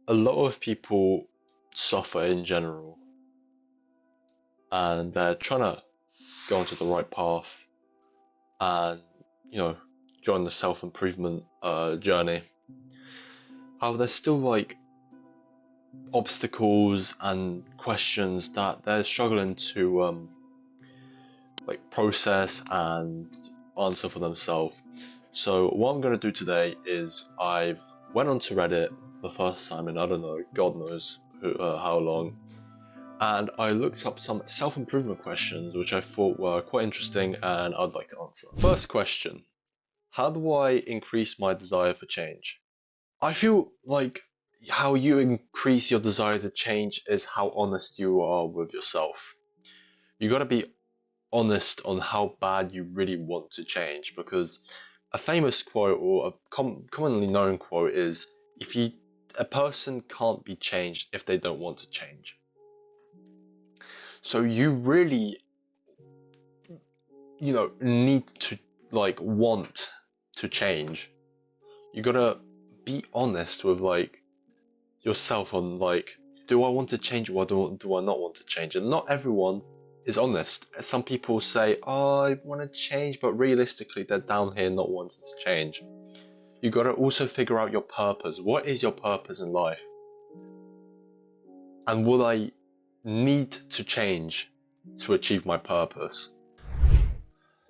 A lot of people suffer in general, and they're trying to go onto the right path and, you know, join the self-improvement journey. However, there's still like obstacles and questions that they're struggling to like process and answer for themselves. So what I'm going to do today is I've went onto Reddit for the first time in I don't know, God knows how long, and I looked up some self-improvement questions which I thought were quite interesting and I'd like to answer. First question: how do I increase my desire for change? I feel like how you increase your desire to change is how honest you are with yourself. You got to be honest on how bad you really want to change, because a famous quote or a commonly known quote is, a person can't be changed if they don't want to change. So you really, need to like want to change. You gotta be honest with like yourself on like, do I want to change or do I not want to change? And not everyone is honest. Some people say, oh, I want to change, but realistically they're down here not wanting to change. You got to also figure out your purpose. What is your purpose in life? And will I need to change to achieve my purpose?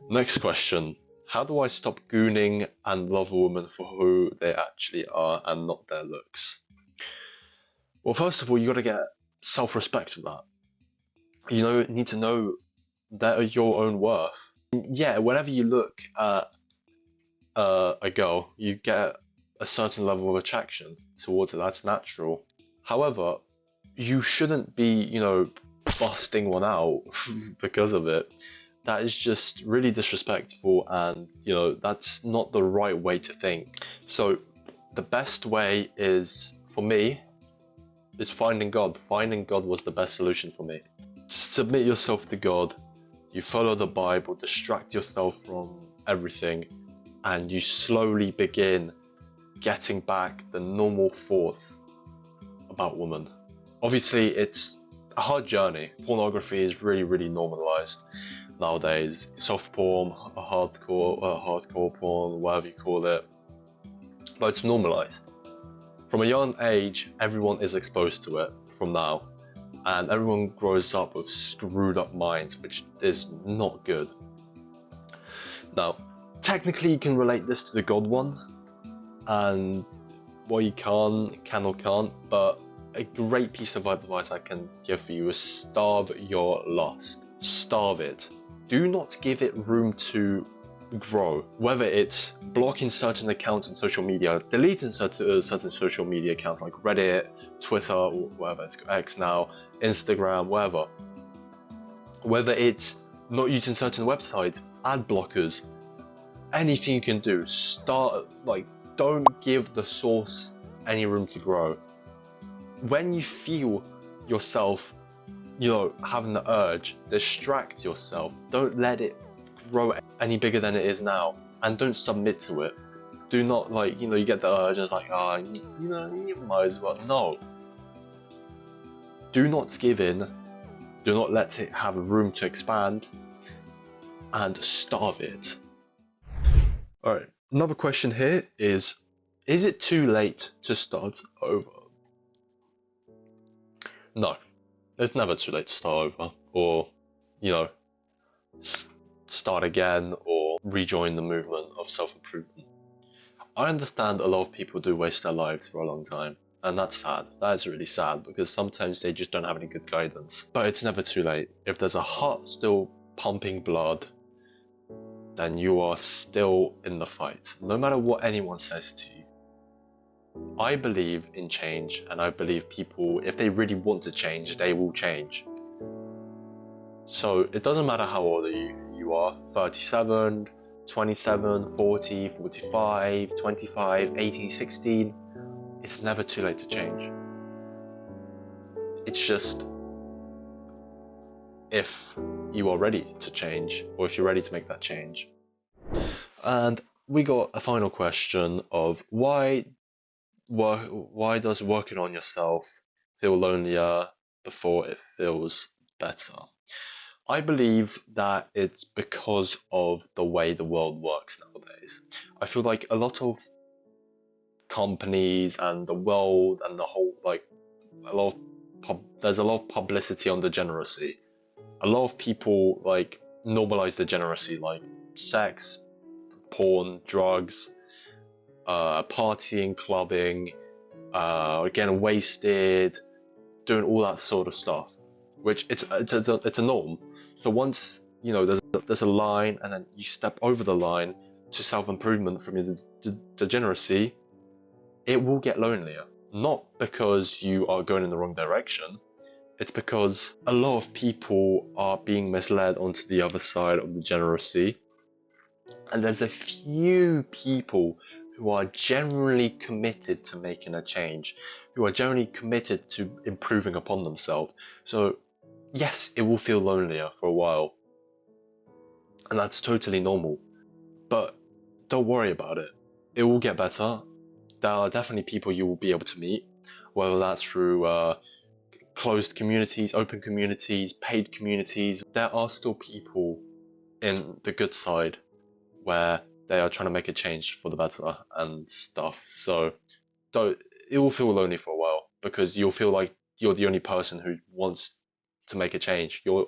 Next question: how do I stop gooning and love a woman for who they actually are and not their looks? Well, first of all, you got to get self-respect for that. You need to know that your own worth. Yeah, whenever you look at a girl, you get a certain level of attraction towards it. That's natural. However, you shouldn't be, busting one out because of it. That is just really disrespectful, and that's not the right way to think. So the best way is, for me, is finding God. Finding God was the best solution for me. Submit yourself to God, you follow the Bible, distract yourself from everything, and you slowly begin getting back the normal thoughts about women. Obviously, it's a hard journey. Pornography is really, really normalized nowadays. Soft porn, hardcore porn, whatever you call it, but it's normalized. From a young age, everyone is exposed to it from now, and everyone grows up with screwed up minds, which is not good. Now, technically you can relate this to the God one, and well, you can or can't, but a great piece of advice I can give for you is starve your lust. Starve it. Do not give it room to grow. Whether it's blocking certain accounts on social media, deleting certain social media accounts like Reddit, Twitter, or whatever it's X now, Instagram, whatever. Whether it's not using certain websites, ad blockers, anything you can do. Don't give the source any room to grow. When you feel yourself, having the urge, distract yourself. Don't let it grow any bigger than it is now, and don't submit to it. Do not you get the urge and it's like, you might as well. No. Do not give in. Do not let it have room to expand, and starve it. Alright, another question here is it too late to start over? No, it's never too late to start over, or, start again, or rejoin the movement of self-improvement. I understand a lot of people do waste their lives for a long time, and that's sad. That is really sad, because sometimes they just don't have any good guidance. But it's never too late. If there's a heart still pumping blood, then you are still in the fight, no matter what anyone says to you. I believe in change, and I believe people, if they really want to change, they will change. So it doesn't matter how old you are, 37, 27, 40, 45, 25, 18, 16, it's never too late to change. It's just if you are ready to change, or if you're ready to make that change. And we got a final question of why why does working on yourself feel lonelier before it feels better? I believe that it's because of the way the world works nowadays. I feel like a lot of companies and the world and the whole, like, a lot of there's a lot of publicity on degeneracy. A lot of people like normalize degeneracy, like sex, porn, drugs, partying, clubbing, getting wasted, doing all that sort of stuff, which it's a norm. So once there's a line, and then you step over the line to self improvement from your degeneracy, it will get lonelier. Not because you are going in the wrong direction. It's because a lot of people are being misled onto the other side of degeneracy, and there's a few people who are generally committed to making a change, who are generally committed to improving upon themselves. So yes, it will feel lonelier for a while, and that's totally normal. But don't worry about it. It will get better. There are definitely people you will be able to meet, whether that's through closed communities, open communities, paid communities. There are still people in the good side where they are trying to make a change for the better and stuff. So don't, it will feel lonely for a while because you'll feel like you're the only person who wants to make a change. You're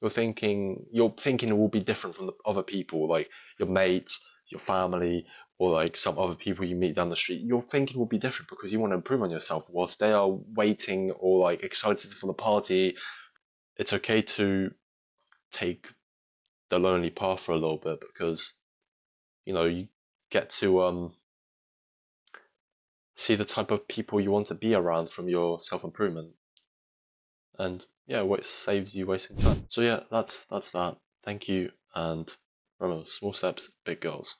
thinking it will be different from the other people, like your mates, your family, or like some other people you meet down the street. Your thinking will be different because you want to improve on yourself whilst they are waiting or like excited for the party. It's okay to take the lonely path for a little bit because you get to see the type of people you want to be around from your self-improvement, and yeah, what saves you wasting time. So yeah, that's that. Thank you, and remember, small steps, big goals.